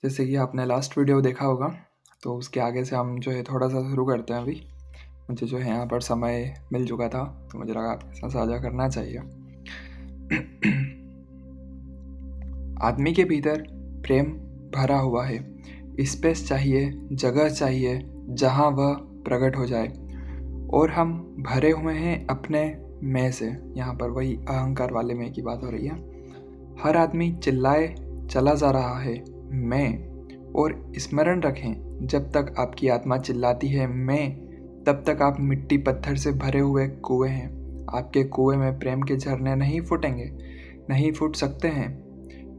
जैसे कि आपने लास्ट वीडियो देखा होगा, तो उसके आगे से हम जो है थोड़ा सा शुरू करते हैं। अभी मुझे जो है यहाँ पर समय मिल चुका था, तो मुझे लगा आपके साथ साझा करना चाहिए। आदमी के भीतर प्रेम भरा हुआ है। स्पेस चाहिए, जगह चाहिए जहाँ वह प्रकट हो जाए, और हम भरे हुए हैं अपने मैं से। यहाँ पर वही अहंकार वाले मैं की बात हो रही है। हर आदमी चिल्लाए चला जा रहा है मैं, और स्मरण रखें, जब तक आपकी आत्मा चिल्लाती है मैं, तब तक आप मिट्टी पत्थर से भरे हुए कुएं हैं। आपके कुएं में प्रेम के झरने नहीं फूटेंगे, नहीं फूट सकते हैं।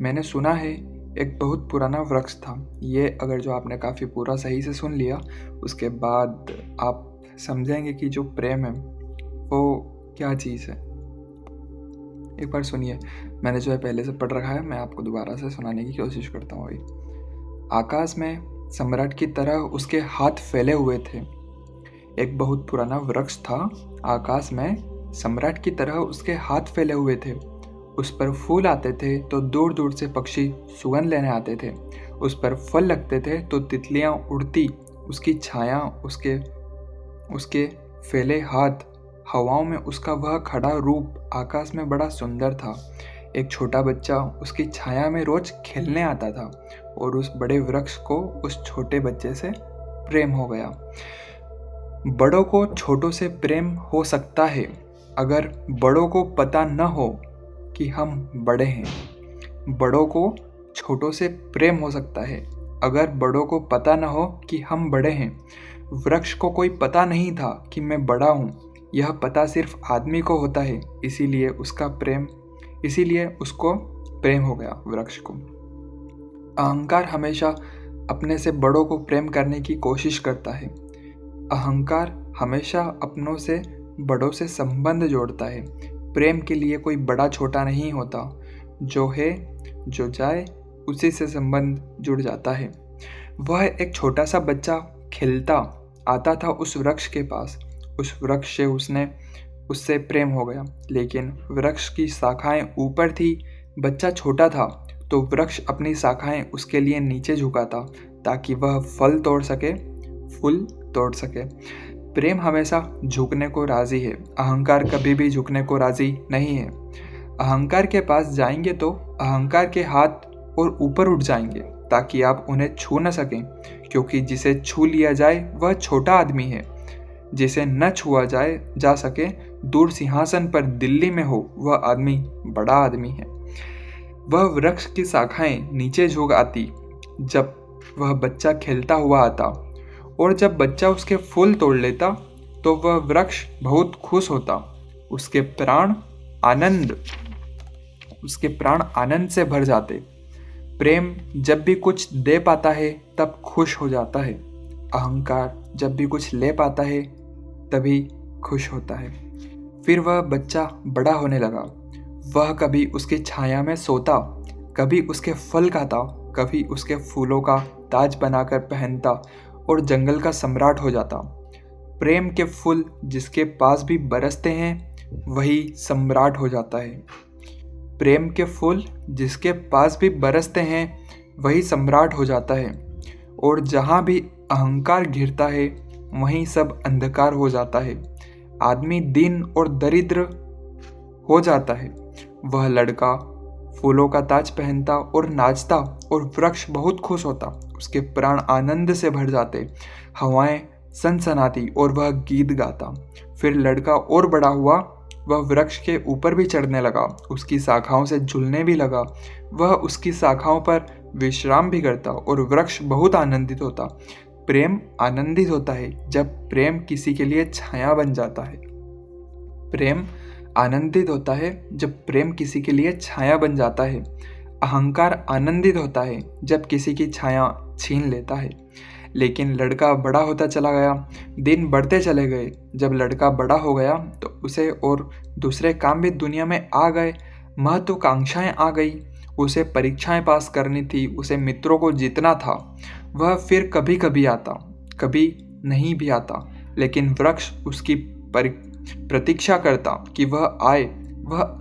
मैंने सुना है एक बहुत पुराना वृक्ष था। ये अगर जो आपने काफ़ी पूरा सही से सुन लिया, उसके बाद आप समझेंगे कि जो प्रेम है वो क्या चीज़ है। एक बार सुनिए, मैंने जो है पहले से पढ़ रखा है, मैं आपको दोबारा से सुनाने की कोशिश करता हूँ। अभी आकाश में सम्राट की तरह उसके हाथ फैले हुए थे। एक बहुत पुराना वृक्ष था। आकाश में सम्राट की तरह उसके हाथ फैले हुए थे। उस पर फूल आते थे तो दूर दूर से पक्षी सुगंध लेने आते थे। उस पर फल लगते थे तो तितलियां उड़ती। उसकी छाया, उसके फैले हाथ, हवाओं में उसका वह खड़ा रूप आकाश में बड़ा सुंदर था। एक छोटा बच्चा उसकी छाया में रोज खेलने आता था, और उस बड़े वृक्ष को उस छोटे बच्चे से प्रेम हो गया। बड़ों को छोटों से प्रेम हो सकता है, अगर बड़ों को पता न हो कि हम बड़े हैं। बड़ों को छोटों से प्रेम हो सकता है, अगर बड़ों को पता न हो कि हम बड़े हैं। वृक्ष को कोई पता नहीं था कि मैं बड़ा हूँ। यह पता सिर्फ आदमी को होता है, इसीलिए उसको प्रेम हो गया वृक्ष को। अहंकार हमेशा अपने से बड़ों को प्रेम करने की कोशिश करता है। अहंकार हमेशा अपनों से बड़ों से संबंध जोड़ता है। प्रेम के लिए कोई बड़ा छोटा नहीं होता, जो है जो जाए उसी से संबंध जुड़ जाता है। वह एक छोटा सा बच्चा खेलता आता था उस वृक्ष के पास। उस वृक्ष से उससे प्रेम हो गया, लेकिन वृक्ष की शाखाएं ऊपर थी, बच्चा छोटा था, तो वृक्ष अपनी शाखाएं उसके लिए नीचे झुकाता ताकि वह फूल तोड़ सके। प्रेम हमेशा झुकने को राजी है, अहंकार कभी भी झुकने को राजी नहीं है। अहंकार के पास जाएंगे तो अहंकार के हाथ और ऊपर उठ जाएंगे ताकि आप उन्हें छू न सकें, क्योंकि जिसे छू लिया जाए वह छोटा आदमी है। जिसे न छुआ जा सके, दूर सिंहासन पर दिल्ली में हो, वह आदमी बड़ा आदमी है। वह वृक्ष की शाखाएं नीचे झुक आती जब वह बच्चा खेलता हुआ आता, और जब बच्चा उसके फूल तोड़ लेता तो वह वृक्ष बहुत खुश होता। उसके प्राण आनंद से भर जाते। प्रेम जब भी कुछ दे पाता है तब खुश हो जाता है। अहंकार जब भी कुछ ले पाता है तभी खुश होता है। फिर वह बच्चा बड़ा होने लगा। वह कभी उसकी छाया में सोता, कभी उसके फल खाता, कभी उसके फूलों का ताज बनाकर पहनता और जंगल का सम्राट हो जाता। प्रेम के फूल जिसके पास भी बरसते हैं वही सम्राट हो जाता है। प्रेम के फूल जिसके पास भी बरसते हैं वही सम्राट हो जाता है, और जहाँ भी अहंकार घिरता है वहीं सब अंधकार हो जाता है। आदमी दीन और दरिद्र हो जाता है। वह लड़का फूलों का ताज पहनता और नाचता, और वृक्ष बहुत खुश होता। उसके प्राण आनंद से भर जाते, हवाएं सनसनाती और वह गीत गाता। फिर लड़का और बड़ा हुआ, वह वृक्ष के ऊपर भी चढ़ने लगा, उसकी शाखाओं से झूलने भी लगा। वह उसकी शाखाओं पर विश्राम भी करता, और वृक्ष बहुत आनंदित होता। प्रेम आनंदित होता है जब प्रेम किसी के लिए छाया बन जाता है। प्रेम आनंदित होता है जब प्रेम किसी के लिए छाया बन जाता है। अहंकार आनंदित होता है जब किसी की छाया छीन लेता है। लेकिन लड़का बड़ा होता चला गया, दिन बढ़ते चले गए। जब लड़का बड़ा हो गया तो उसे और दूसरे काम भी दुनिया में आ गए। महत्वाकांक्षाएं आ गई। उसे परीक्षाएं पास करनी थी, उसे मित्रों को जीतना था। वह फिर कभी कभी आता, कभी नहीं भी आता, लेकिन वृक्ष उसकी प्रतीक्षा करता कि वह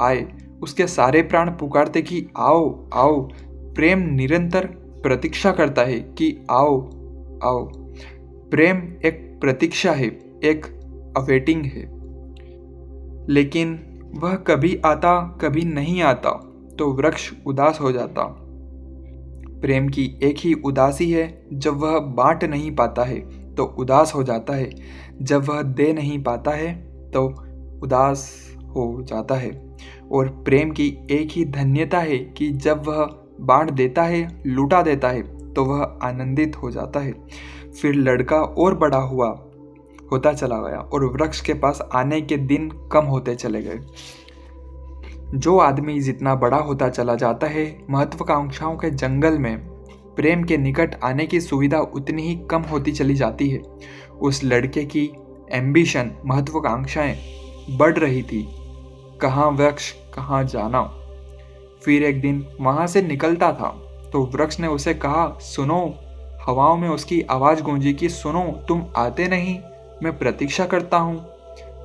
आए। उसके सारे प्राण पुकारते कि आओ आओ। प्रेम निरंतर प्रतीक्षा करता है कि आओ आओ। प्रेम एक प्रतीक्षा है, एक अवेटिंग है। लेकिन वह कभी आता कभी नहीं आता तो वृक्ष उदास हो जाता। प्रेम की एक ही उदासी है, जब वह बांट नहीं पाता है तो उदास हो जाता है, जब वह दे नहीं पाता है तो उदास हो जाता है। और प्रेम की एक ही धन्यता है कि जब वह बांट देता है, लुटा देता है तो वह आनंदित हो जाता है। फिर लड़का और बड़ा होता चला गया और वृक्ष के पास आने के दिन कम होते चले गए। जो आदमी जितना बड़ा होता चला जाता है, महत्वाकांक्षाओं के जंगल में प्रेम के निकट आने की सुविधा उतनी ही कम होती चली जाती है। उस लड़के की एम्बिशन, महत्वाकांक्षाएं बढ़ रही थी। कहाँ वृक्ष, कहाँ जाना। फिर एक दिन वहां से निकलता था तो वृक्ष ने उसे कहा, सुनो। हवाओं में उसकी आवाज गूंजी कि सुनो, तुम आते नहीं, मैं प्रतीक्षा करता हूँ,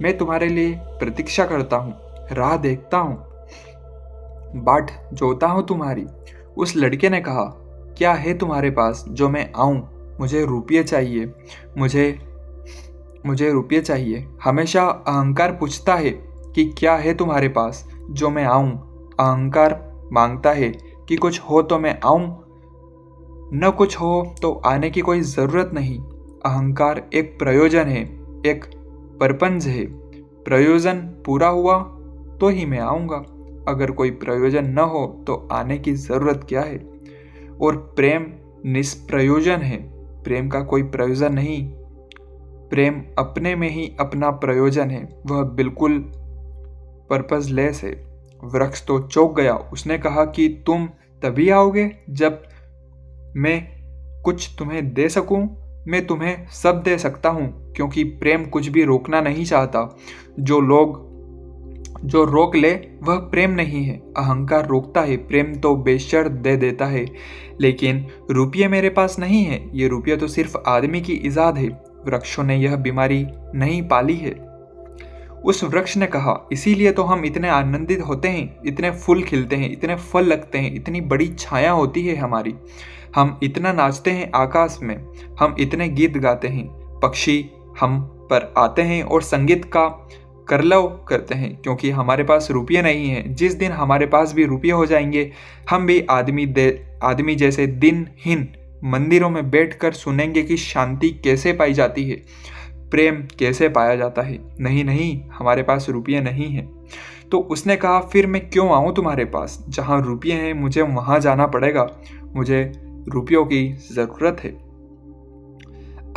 मैं तुम्हारे लिए प्रतीक्षा करता हूँ, राह देखता हूँ, बाट जोता हूँ तुम्हारी। उस लड़के ने कहा, क्या है तुम्हारे पास जो मैं आऊँ? मुझे रुपये चाहिए, मुझे रुपये चाहिए। हमेशा अहंकार पूछता है कि क्या है तुम्हारे पास जो मैं आऊँ। अहंकार मांगता है कि कुछ हो तो मैं आऊँ, न कुछ हो तो आने की कोई ज़रूरत नहीं। अहंकार एक प्रयोजन है, एक परपंच है। प्रयोजन पूरा हुआ तो ही मैं आऊँगा, अगर कोई प्रयोजन न हो तो आने की ज़रूरत क्या है। और प्रेम निष्प्रयोजन है, प्रेम का कोई प्रयोजन नहीं। प्रेम अपने में ही अपना प्रयोजन है, वह बिल्कुल पर्पसलेस है। वृक्ष तो चौंक गया। उसने कहा कि तुम तभी आओगे जब मैं कुछ तुम्हें दे सकूं। मैं तुम्हें सब दे सकता हूं, क्योंकि प्रेम कुछ भी रोकना नहीं चाहता। जो रोक ले वह प्रेम नहीं है। अहंकार रोकता है, प्रेम तो बेशर्त दे देता है। लेकिन रुपये मेरे पास नहीं है, ये रुपये तो सिर्फ आदमी की इजाद है। वृक्षों ने यह बीमारी नहीं पाली है। उस वृक्ष ने कहा, इसीलिए तो हम इतने आनंदित होते हैं, इतने फूल खिलते हैं, इतने फल लगते हैं, इतनी बड़ी छाया होती है हमारी। हम इतना नाचते हैं आकाश में, हम इतने गीत गाते हैं, पक्षी हम पर आते हैं और संगीत का करलव करते हैं, क्योंकि हमारे पास रुपये नहीं है। जिस दिन हमारे पास भी रुपये हो जाएंगे, हम भी आदमी जैसे दिनहीन मंदिरों में बैठकर सुनेंगे कि शांति कैसे पाई जाती है, प्रेम कैसे पाया जाता है। नहीं, हमारे पास रुपये नहीं है। तो उसने कहा, फिर मैं क्यों आऊँ तुम्हारे पास? जहाँ रुपये हैं मुझे वहाँ जाना पड़ेगा, मुझे रुपयों की ज़रूरत है।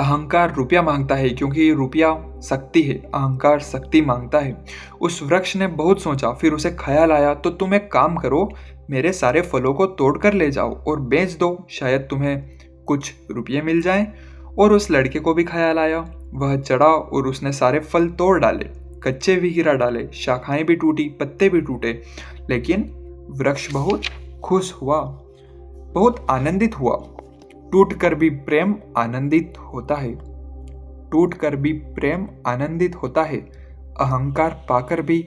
अहंकार रुपया मांगता है क्योंकि रुपया शक्ति है, अहंकार शक्ति मांगता है। उस वृक्ष ने बहुत सोचा, फिर उसे ख्याल आया, तो तुम एक काम करो, मेरे सारे फलों को तोड़ कर ले जाओ और बेच दो, शायद तुम्हें कुछ रुपये मिल जाएं। और उस लड़के को भी ख्याल आया। वह चढ़ा और उसने सारे फल तोड़ डाले, कच्चे भी गिरा डाले, शाखाएं भी टूटी, पत्ते भी टूटे। लेकिन वृक्ष बहुत खुश हुआ, बहुत आनंदित हुआ। टूट कर भी प्रेम आनंदित होता है, टूट कर भी प्रेम आनंदित होता है। अहंकार पाकर भी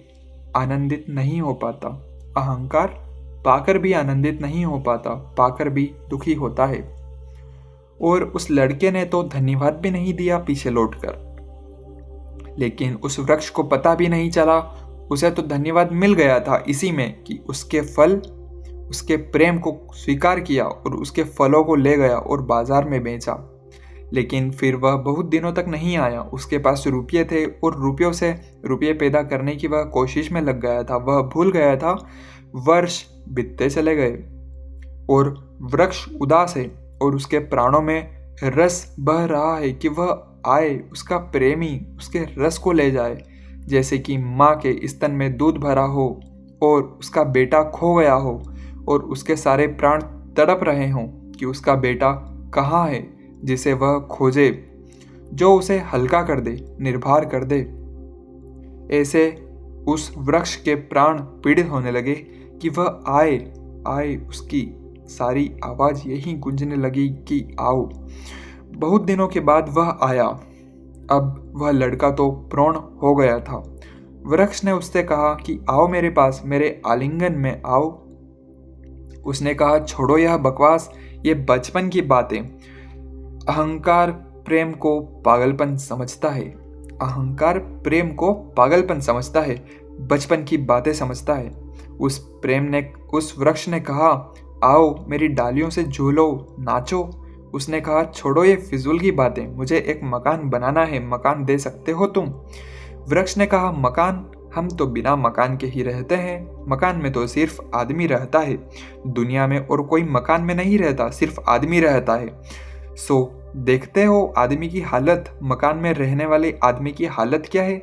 आनंदित नहीं हो पाता, अहंकार पाकर भी आनंदित नहीं हो पाता, पाकर भी दुखी होता है। और उस लड़के ने तो धन्यवाद भी नहीं दिया पीछे लौटकर। लेकिन उस वृक्ष को पता भी नहीं चला, उसे तो धन्यवाद मिल गया था इसी में कि उसके फल उसके प्रेम को स्वीकार किया और उसके फलों को ले गया और बाजार में बेचा। लेकिन फिर वह बहुत दिनों तक नहीं आया। उसके पास रुपये थे और रुपयों से रुपये पैदा करने की वह कोशिश में लग गया था, वह भूल गया था। वर्ष बीतते चले गए और वृक्ष उदास है और उसके प्राणों में रस बह रहा है कि वह आए, उसका प्रेमी उसके रस को ले जाए। जैसे कि माँ के स्तन में दूध भरा हो और उसका बेटा खो गया हो और उसके सारे प्राण तड़प रहे हों कि उसका बेटा कहाँ है, जिसे वह खोजे, जो उसे हल्का कर दे, निर्भर कर दे। ऐसे उस वृक्ष के प्राण पीड़ित होने लगे कि वह आए, उसकी सारी आवाज़ यही गूंजने लगी कि आओ। बहुत दिनों के बाद वह आया। अब वह लड़का तो प्रोण हो गया था। वृक्ष ने उससे कहा कि आओ मेरे पास, मेरे आलिंगन में आओ। उसने कहा, छोड़ो यह बकवास, ये बचपन की बातें। अहंकार प्रेम को पागलपन समझता है। अहंकार प्रेम को पागलपन समझता है, बचपन की बातें समझता है। उस वृक्ष ने कहा, आओ मेरी डालियों से झूलो, नाचो। उसने कहा, छोड़ो ये फिजूल की बातें, मुझे एक मकान बनाना है, मकान दे सकते हो तुम? वृक्ष ने कहा, मकान? हम तो बिना मकान के ही रहते हैं। मकान में तो सिर्फ आदमी रहता है। दुनिया में और कोई मकान में नहीं रहता, सिर्फ आदमी रहता है। सो देखते हो आदमी की हालत, मकान में रहने वाले आदमी की हालत क्या है?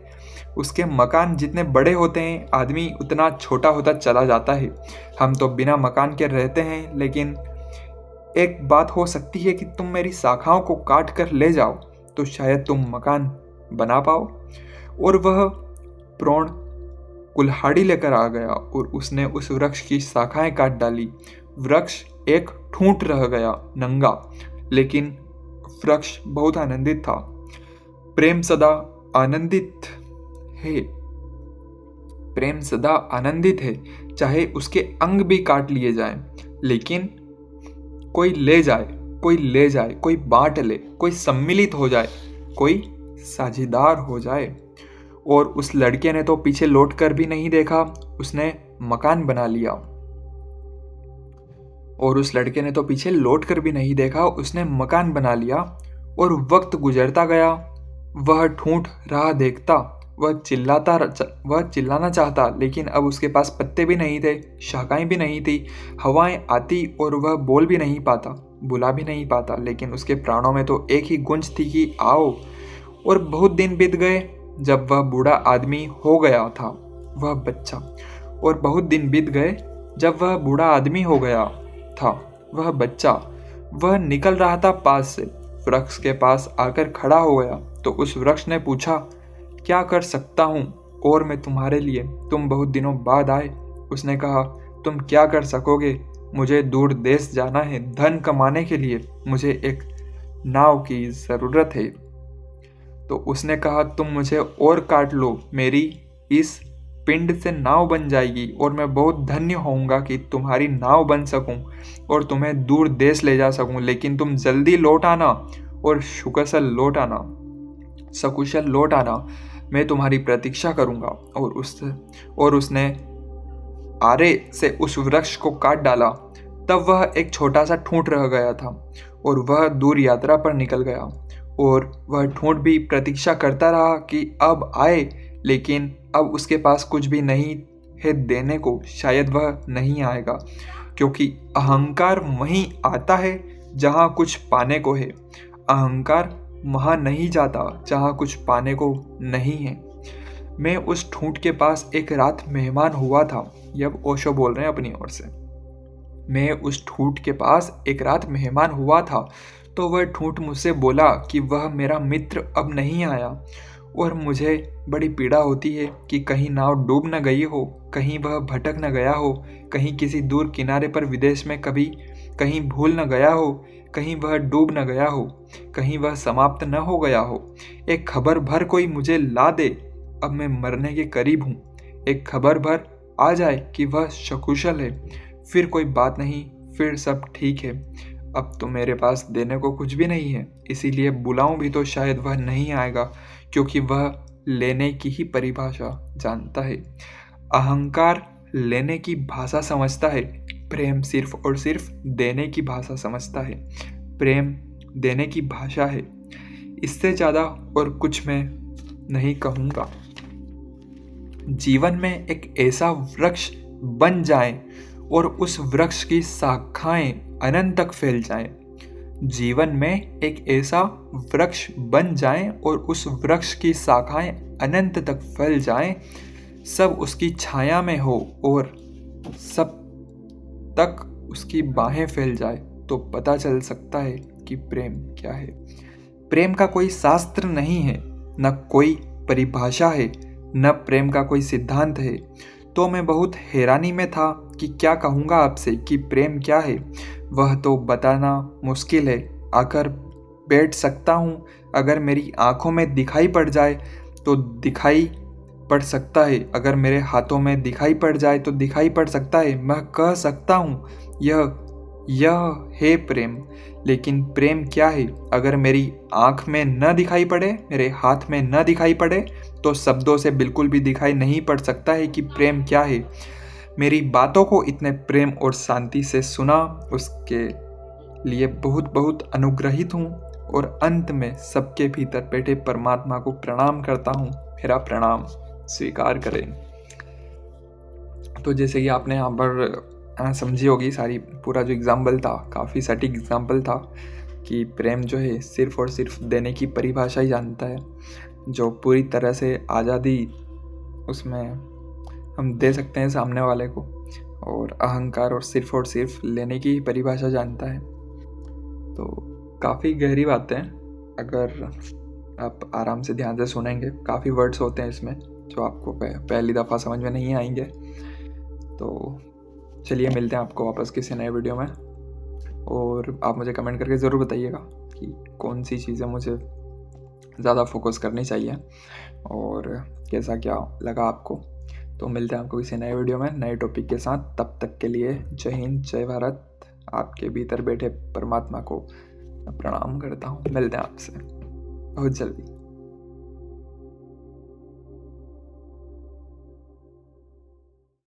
उसके मकान जितने बड़े होते हैं, आदमी उतना छोटा होता चला जाता है। हम तो बिना मकान के रहते हैं, लेकिन एक बात हो सकती है कि तुम मेरी शाखाओं को काट कर ले जाओ तो शायद तुम मकान बना पाओ। और वह प्रोण कुल्हाड़ी लेकर आ गया और उसने उस वृक्ष की शाखाएं काट डाली। वृक्ष एक ठूंठ रह गया, नंगा, लेकिन वृक्ष बहुत आनंदित था। प्रेम सदा आनंदित है। प्रेम सदा आनंदित है, चाहे उसके अंग भी काट लिए जाएं, लेकिन कोई ले जाए, कोई बांट ले, कोई सम्मिलित हो जाए, कोई साझेदार हो जाए। और उस लड़के ने तो पीछे लौट कर भी नहीं देखा, उसने मकान बना लिया। और उस लड़के ने तो पीछे लौट कर भी नहीं देखा, उसने मकान बना लिया। और वक्त गुजरता गया, वह ठूंठ राह देखता, वह चिल्लाना चाहता, लेकिन अब उसके पास पत्ते भी नहीं थे, शाखाएं भी नहीं थी, हवाएं आती और वह बोल भी नहीं पाता, बुला भी नहीं पाता, लेकिन उसके प्राणों में तो एक ही गूंज थी कि आओ। और बहुत दिन बीत गए जब वह बूढ़ा आदमी हो गया था, वह बच्चा। और बहुत दिन बीत गए जब वह बूढ़ा आदमी हो गया था, वह बच्चा। वह निकल रहा था पास से, वृक्ष के पास आकर खड़ा हो गया। तो उस वृक्ष ने पूछा, क्या कर सकता हूँ और मैं तुम्हारे लिए? तुम बहुत दिनों बाद आए। उसने कहा, तुम क्या कर सकोगे? मुझे दूर देश जाना है, धन कमाने के लिए मुझे एक नाव की ज़रूरत है। तो उसने कहा, तुम मुझे और काट लो, मेरी इस पिंड से नाव बन जाएगी और मैं बहुत धन्य होऊंगा कि तुम्हारी नाव बन सकूं और तुम्हें दूर देश ले जा सकूं। लेकिन तुम जल्दी लौट आना और सकुशल लौट आना, मैं तुम्हारी प्रतीक्षा करूंगा। और उसने आरे से उस वृक्ष को काट डाला। तब वह एक छोटा सा ठूंठ रह गया था और वह दूर यात्रा पर निकल गया। और वह ठूंठ भी प्रतीक्षा करता रहा कि अब आए, लेकिन अब उसके पास कुछ भी नहीं है देने को। शायद वह नहीं आएगा, क्योंकि अहंकार वहीं आता है जहाँ कुछ पाने को है। अहंकार वहाँ नहीं जाता जहाँ कुछ पाने को नहीं है। मैं उस ठूंठ के पास एक रात मेहमान हुआ था। ये अब ओशो बोल रहे हैं अपनी ओर से। मैं उस ठूंठ के पास एक रात मेहमान हुआ था, तो वह ठूंठ मुझसे बोला कि वह मेरा मित्र अब नहीं आया। और मुझे बड़ी पीड़ा होती है कि कहीं नाव डूब न गई हो, कहीं वह भटक न गया हो, कहीं किसी दूर किनारे पर विदेश में कहीं भूल न गया हो, कहीं वह डूब न गया हो, कहीं वह समाप्त न हो गया हो। एक खबर भर कोई मुझे ला दे, अब मैं मरने के करीब हूँ। एक खबर भर आ जाए कि वह सकुशल है, फिर कोई बात नहीं, फिर सब ठीक है। अब तो मेरे पास देने को कुछ भी नहीं है, इसीलिए बुलाऊं भी तो शायद वह नहीं आएगा, क्योंकि वह लेने की ही परिभाषा जानता है। अहंकार लेने की भाषा समझता है, प्रेम सिर्फ और सिर्फ देने की भाषा समझता है। प्रेम देने की भाषा है। इससे ज़्यादा और कुछ मैं नहीं कहूँगा। जीवन में एक ऐसा वृक्ष बन जाए और उस वृक्ष की शाखाएं अनंत तक फैल जाएं। जीवन में एक ऐसा वृक्ष बन जाए और उस वृक्ष की शाखाएं अनंत तक फैल जाएं, सब उसकी छाया में हो और सब तक उसकी बाहें फैल जाए, तो पता चल सकता है कि प्रेम क्या है। प्रेम का कोई शास्त्र नहीं है, न कोई परिभाषा है, न प्रेम का कोई सिद्धांत है। तो मैं बहुत हैरानी में था कि क्या कहूँगा आपसे कि प्रेम क्या है। वह तो बताना मुश्किल है। आकर बैठ सकता हूँ, अगर मेरी आँखों में दिखाई पड़ जाए तो दिखाई पड़ सकता है, अगर मेरे हाथों में दिखाई पड़ जाए तो दिखाई पड़ सकता है। मैं कह सकता हूँ यह यह है प्रेम। लेकिन प्रेम क्या है? अगर मेरी आँख में न दिखाई पड़े, मेरे हाथ में न दिखाई पड़े, तो शब्दों से बिल्कुल भी दिखाई नहीं पड़ सकता है कि प्रेम क्या है। मेरी बातों को इतने प्रेम और शांति से सुना, उसके लिए बहुत बहुत अनुग्रहित हूँ। और अंत में सबके भीतर बैठे परमात्मा को प्रणाम करता हूँ। मेरा प्रणाम स्वीकार करें। तो जैसे कि आपने यहाँ पर समझी होगी सारी, पूरा जो एग्जाम्पल था काफ़ी सटीक एग्जाम्पल था कि प्रेम जो है सिर्फ और सिर्फ देने की परिभाषा ही जानता है। जो पूरी तरह से आज़ादी उसमें हम दे सकते हैं सामने वाले को, और अहंकार और सिर्फ लेने की ही परिभाषा जानता है। तो काफ़ी गहरी बातें हैं, अगर आप आराम से ध्यान से सुनेंगे। काफ़ी वर्ड्स होते हैं इसमें जो आपको पहली दफ़ा समझ में नहीं आएंगे। तो चलिए मिलते हैं आपको वापस किसी नए वीडियो में, और आप मुझे कमेंट करके ज़रूर बताइएगा कि कौन सी चीज़ें मुझे ज़्यादा फोकस करनी चाहिए और कैसा क्या लगा आपको। तो मिलते हैं आपको किसी नए वीडियो में नए टॉपिक के साथ। तब तक के लिए जय हिंद, जय भारत। आपके भीतर बैठे परमात्मा को प्रणाम करता हूँ। मिलते हैं आपसे बहुत जल्दी।